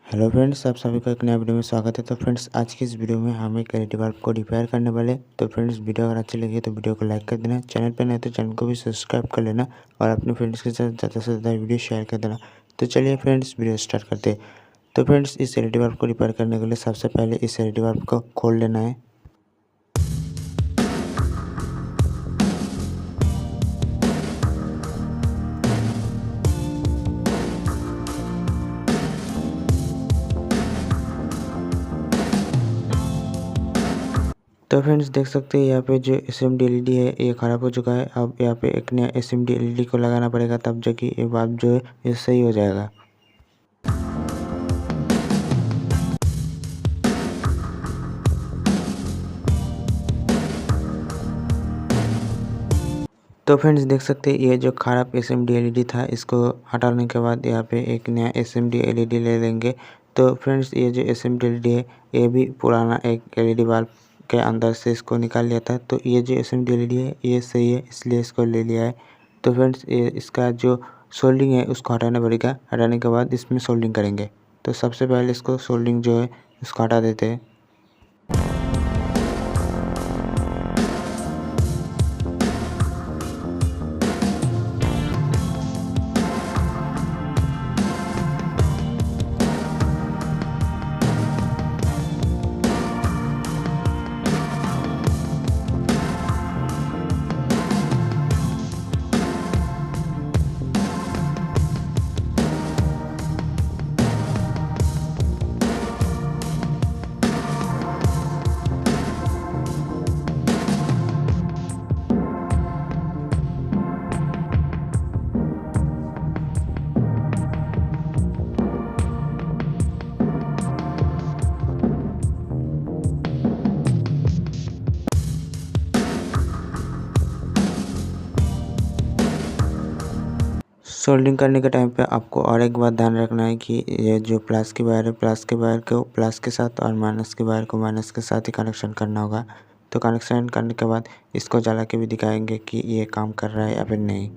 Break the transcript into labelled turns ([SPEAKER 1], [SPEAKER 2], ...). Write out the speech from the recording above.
[SPEAKER 1] Hello friends, आप सभी का एक नया वीडियो में स्वागत है। तो फ्रेंड्स, आज की इस वीडियो में हम एक एलईडी बल्ब को रिपेयर करने वाले। तो फ्रेंड्स, वीडियो अगर अच्छी लगी तो वीडियो को लाइक कर देना, चैनल पर नए तो चैनल को भी सब्सक्राइब कर लेना और अपने फ्रेंड्स के साथ ज़्यादा से ज़्यादा वीडियो शेयर कर देना। तो चलिए फ्रेंड्स, वीडियो स्टार्ट करते हैं। तो फ्रेंड्स, इस एलईडी बल्ब को रिपेयर करने के लिए सबसे पहले इस एलईडी बल्ब को खोल लेना है। तो फ्रेंड्स, देख सकते हैं यहाँ पे जो एसएमडी एलईडी है ये ख़राब हो चुका है। अब यहाँ पे एक नया एसएमडी एलईडी को लगाना पड़ेगा, तब जाके ये बल्ब जो है ये सही हो जाएगा। तो फ्रेंड्स, देख सकते हैं ये जो ख़राब एसएमडी एलईडी था, इसको हटाने के बाद यहाँ पे एक नया एसएमडी एलईडी ले लेंगे। तो फ्रेंड्स, ये जो एसएमडी एलईडी है ये भी पुराना एक एलईडी बल्ब के अंदर से इसको निकाल लिया था। तो ये जो एसएमडी एलईडी है ये सही है, इसलिए इसको ले लिया है। तो फ्रेंड्स, ये इसका जो सोल्डिंग है उसको हटाना पड़ेगा। हटाने के बाद इसमें सोल्डिंग करेंगे। तो सबसे पहले इसको सोल्डिंग जो है उसको हटा देते हैं। सोल्डिंग करने के टाइम पे आपको और एक बात ध्यान रखना है कि ये जो प्लस की वायर है, प्लस के वायर को प्लस के साथ और माइनस के वायर को माइनस के साथ ही कनेक्शन करना होगा। तो कनेक्शन करने के बाद इसको जला के भी दिखाएंगे कि ये काम कर रहा है या फिर नहीं।